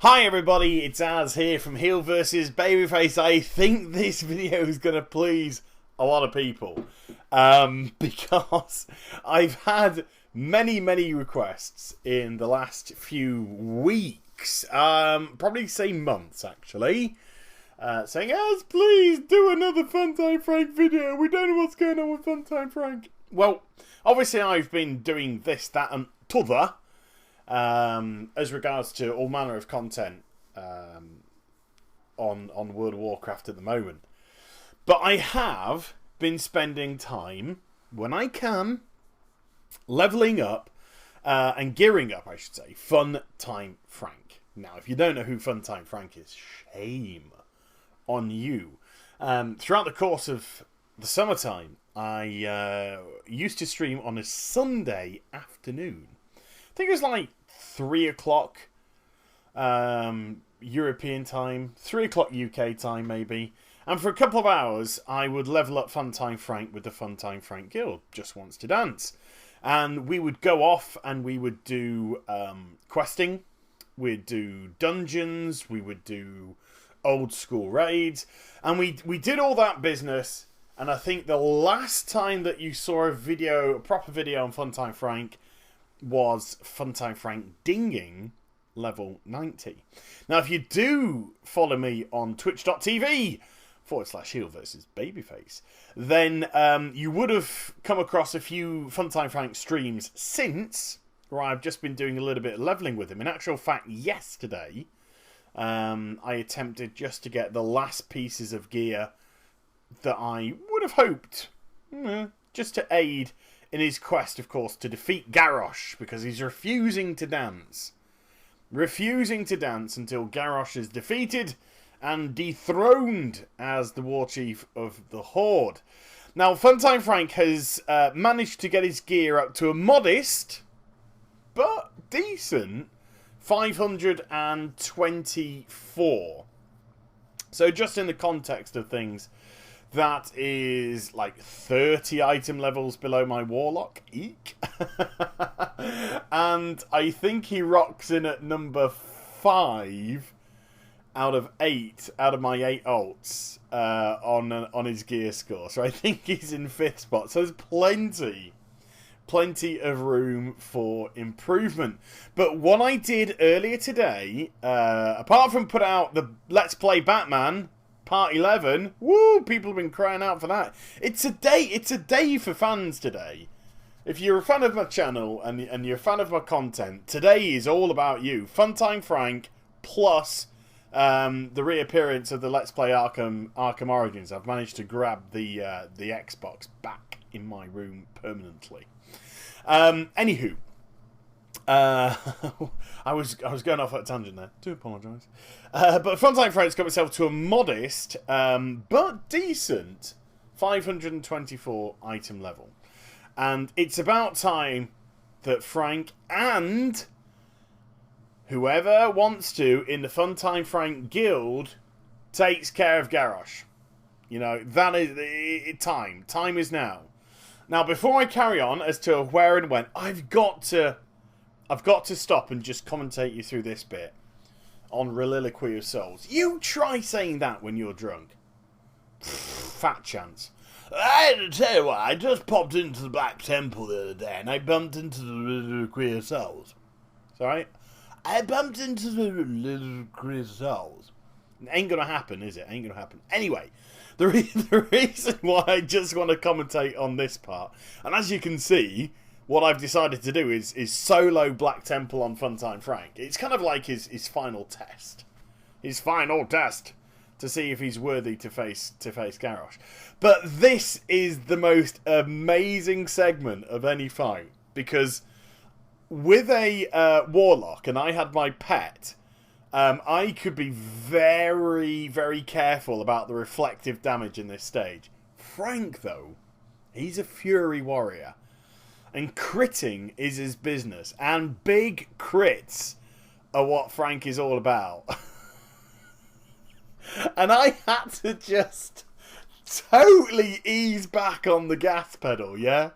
Hi everybody, it's Az here from Heel vs Babyface. I think this video is going to please a lot of people because I've had many requests in the last few weeks, probably say months actually, saying, Az, please do another FunTimeFrank video. We don't know what's going on with FunTimeFrank. Well, obviously I've been doing this, that and t'other. As regards to all manner of content on World of Warcraft at the moment. But I have been spending time, when I can, leveling up and gearing up, I should say, FunTimeFrank. Now, if you don't know who FunTimeFrank is, shame on you. Throughout the course of the summertime, I used to stream on a Sunday afternoon. I think it was like 3 o'clock European time, 3 o'clock UK time maybe. And for a couple of hours, I would level up FunTimeFrank with the FunTimeFrank Guild, Just Wants to Dance. And we would go off and we would do questing, we'd do dungeons, we would do old school raids. And we did all that business. And I think the last time that you saw a proper video on FunTimeFrank was FunTimeFrank dinging level 90. Now, if you do follow me on twitch.tv/heel vs Babyface, then you would have come across a few FunTimeFrank streams since, where I've just been doing a little bit of leveling with him. In actual fact, yesterday, I attempted just to get the last pieces of gear that I would have hoped, just to aid in his quest, of course, to defeat Garrosh, because he's refusing to dance. Refusing to dance until Garrosh is defeated and dethroned as the war chief of the Horde. Now, FunTimeFrank has managed to get his gear up to a modest, but decent, 524. So just in the context of things, that is like 30 item levels below my Warlock. Eek. And I think he rocks in at number 5 out of my 8 alts on his gear score. So I think he's in 5th spot. So there's plenty of room for improvement. But what I did earlier today, apart from put out the Let's Play Batman Part 11, woo! People have been crying out for that. It's a day for fans today. If you're a fan of my channel and you're a fan of my content, today is all about you. FunTimeFrank plus the reappearance of the Let's Play Arkham Origins. I've managed to grab the Xbox back in my room permanently. Anywho, I was going off at a tangent there. Do apologise. But FunTimeFrank's got itself to a modest but decent 524 item level. And it's about time that Frank and whoever wants to in the FunTimeFrank Guild takes care of Garrosh. You know, that is time. Time is now. Now, before I carry on as to where and when, I've got to stop and just commentate you through this bit on Reliloquy of Souls. You try saying that when you're drunk. Fat chance. I tell you what, I just popped into the Black Temple the other day and I bumped into the Reliloquy of Souls. Sorry? I bumped into the Reliloquy of Souls. It ain't gonna happen, is it? Ain't gonna happen. Anyway, the reason why I just want to commentate on this part, and as you can see, what I've decided to do is solo Black Temple on FunTimeFrank. It's kind of like his final test. His final test to see if he's worthy to face Garrosh. But this is the most amazing segment of any fight, because with a Warlock, and I had my pet, I could be very careful about the reflective damage in this stage. Frank, though, he's a Fury Warrior. And critting is his business. And big crits are what Frank is all about. And I had to just totally ease back on the gas pedal, yeah?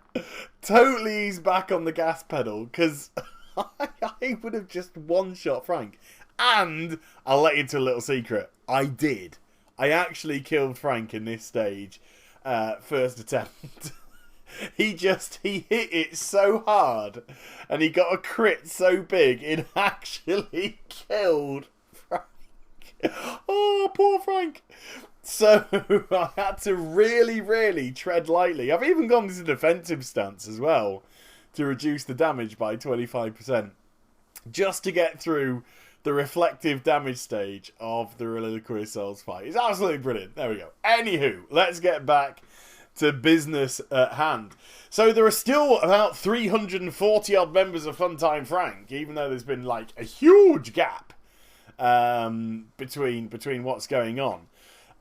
Totally ease back on the gas pedal, because I would have just one-shot Frank. And I'll let you into a little secret. I did. I actually killed Frank in this stage. First attempt. He hit it so hard. And he got a crit so big, it actually killed Frank. Oh, poor Frank. So I had to really, really tread lightly. I've even gone to defensive stance as well to reduce the damage by 25%. Just to get through the reflective damage stage of the Reliquary Souls fight. It's absolutely brilliant. There we go. Anywho, let's get back to business at hand. So there are still about 340 odd members of FunTimeFrank, even though there's been like a huge gap between what's going on.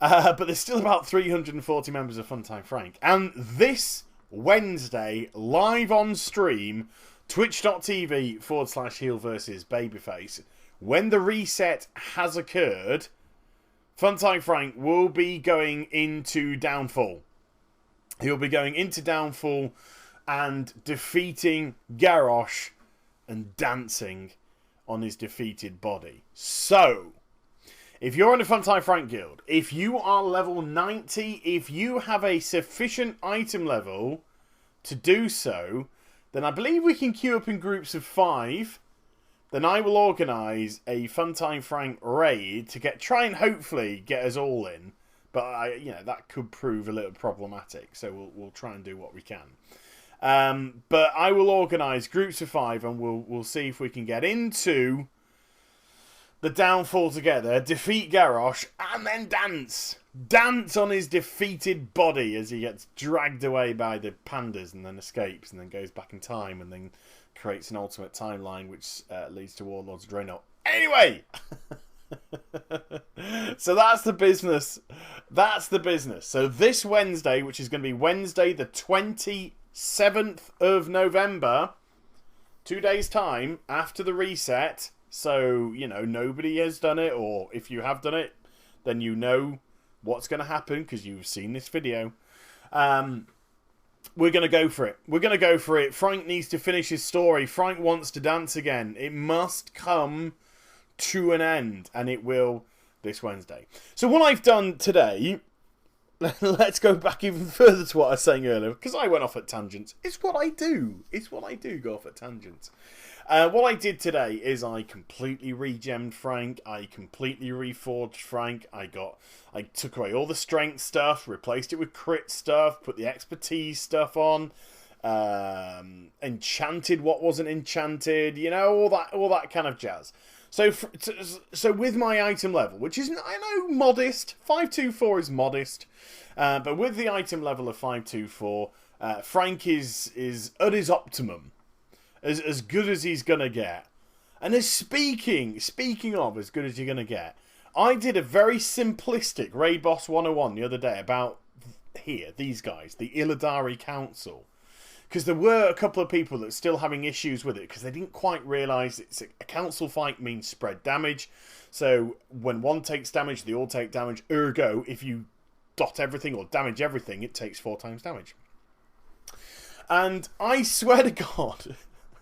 But there's still about 340 members of FunTimeFrank. And this Wednesday, live on stream, twitch.tv/heel versus babyface, when the reset has occurred, FunTimeFrank will be going into Downfall. He'll be going into Downfall and defeating Garrosh and dancing on his defeated body. So, if you're in the FunTimeFrank guild, if you are level 90, if you have a sufficient item level to do so, then I believe we can queue up in groups of 5. Then I will organise a FunTimeFrank raid to try and hopefully get us all in. But that could prove a little problematic, so we'll try and do what we can. But I will organise groups of 5, and we'll see if we can get into the Downfall together, defeat Garrosh, and then dance on his defeated body as he gets dragged away by the pandas and then escapes and then goes back in time and then creates an alternate timeline which leads to Warlord's Draenor. Anyway! So that's the business. So this Wednesday, which is going to be Wednesday the 27th of November, 2 days time after the reset, so, nobody has done it, or if you have done it, then you know what's going to happen because you've seen this video. We're going to go for it. Frank needs to finish his story. Frank wants to dance again. It must come to an end, and it will this Wednesday. So what I've done today, let's go back even further to what I was saying earlier, because I went off at tangents. It's what I do, go off at tangents. What I did today is I completely regemmed Frank, I completely reforged Frank, I took away all the strength stuff, replaced it with crit stuff, put the expertise stuff on, enchanted what wasn't enchanted, all that kind of jazz. So with my item level, which is, I know, modest, 524 is modest, but with the item level of 524, Frank is at his optimum, as good as he's gonna get. And speaking of as good as you're gonna get, I did a very simplistic Raid Boss 101 the other day about these guys, the Illidari Council. Because there were a couple of people that were still having issues with it because they didn't quite realise a council fight means spread damage. So when one takes damage, they all take damage. Ergo, if you dot everything or damage everything, it takes 4 times damage. And I swear to God,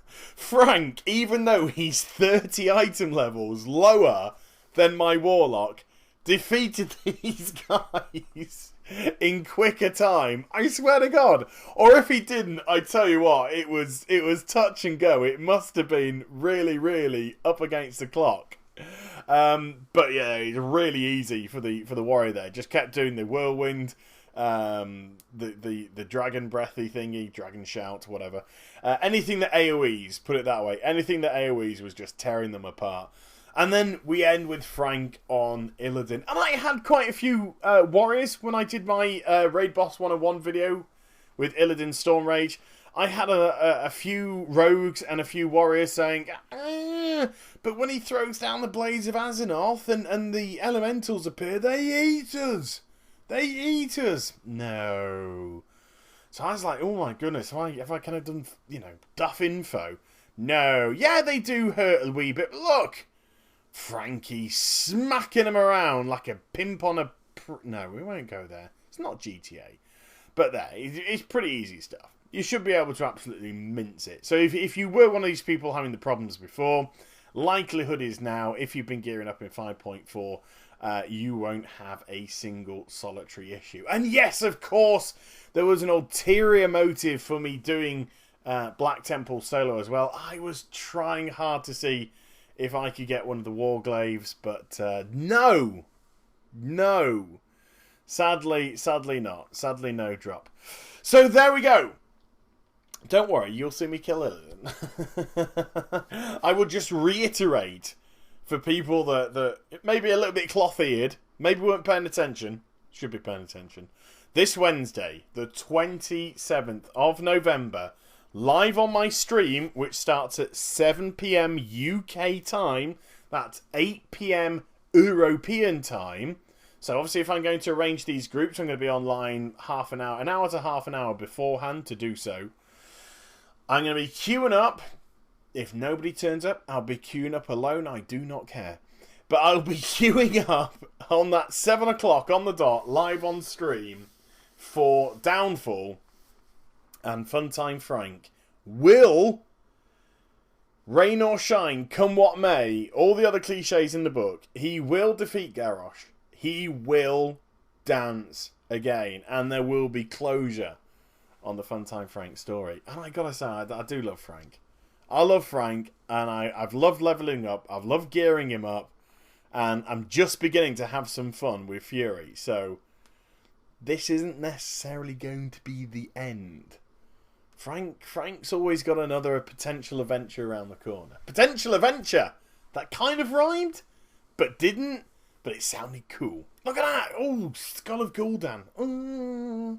Frank, even though he's 30 item levels lower than my Warlock, defeated these guys in quicker time. I swear to God. Or if he didn't, I tell you what, it was touch and go. It must have been really, really up against the clock. But yeah, it's really easy for the warrior there. Just kept doing the whirlwind, the dragon breathy thingy, dragon shout, whatever. Anything that AoEs, put it that way. Anything that AoEs was just tearing them apart. And then we end with Frank on Illidan. And I had quite a few warriors when I did my Raid Boss 101 video with Illidan Storm Rage. I had a few rogues and a few warriors saying, but when he throws down the Blades of Azeroth and the elementals appear, they eat us. No. So I was like, oh my goodness, have I kind of done, duff info? No. Yeah, they do hurt a wee bit. Look! Frankie smacking him around like a pimp on a... No, we won't go there. It's not GTA. But it's pretty easy stuff. You should be able to absolutely mince it. So if you were one of these people having the problems before, likelihood is now, if you've been gearing up in 5.4, you won't have a single solitary issue. And yes, of course, there was an ulterior motive for me doing Black Temple solo as well. I was trying hard to see if I could get one of the Warglaves, but no. Sadly not. Sadly, no drop. So there we go. Don't worry, you'll see me kill Illidan. I will just reiterate for people that maybe a little bit cloth-eared, maybe weren't paying attention, should be paying attention. This Wednesday, the 27th of November, live on my stream, which starts at 7 PM UK time, that's 8 PM European time. So obviously if I'm going to arrange these groups, I'm going to be online an hour to half an hour beforehand to do so. I'm going to be queuing up. If nobody turns up, I'll be queuing up alone. I do not care. But I'll be queuing up on that 7 o'clock on the dot, live on stream, for Downfall. And FunTimeFrank will, rain or shine, come what may, all the other cliches in the book, he will defeat Garrosh. He will dance again. And there will be closure on the FunTimeFrank story. And I gotta say, I do love Frank. I love Frank, and I've loved leveling up. I've loved gearing him up. And I'm just beginning to have some fun with Fury. So, this isn't necessarily going to be the end. Frank's always got another potential adventure around the corner. Potential adventure! That kind of rhymed, but didn't. But it sounded cool. Look at that! Oh, Skull of Gul'dan. Oh,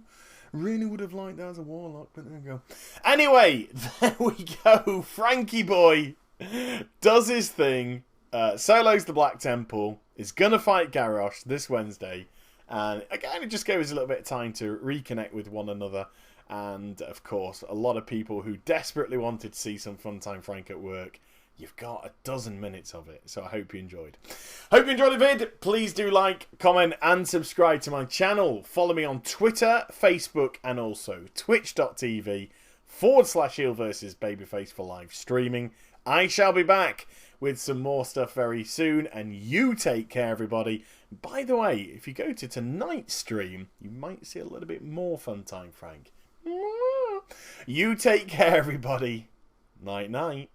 really would have liked that as a warlock, but there we go. Anyway, there we go. Frankie boy does his thing. Solos the Black Temple. Is going to fight Garrosh this Wednesday. And again, it just gave us a little bit of time to reconnect with one another. And, of course, a lot of people who desperately wanted to see some FunTimeFrank at work. You've got a dozen minutes of it, so I hope you enjoyed. Hope you enjoyed the vid. Please do like, comment, and subscribe to my channel. Follow me on Twitter, Facebook, and also twitch.tv/Eel versus Babyface for live streaming. I shall be back with some more stuff very soon, and you take care, everybody. By the way, if you go to tonight's stream, you might see a little bit more FunTimeFrank. You take care, everybody. Night, night.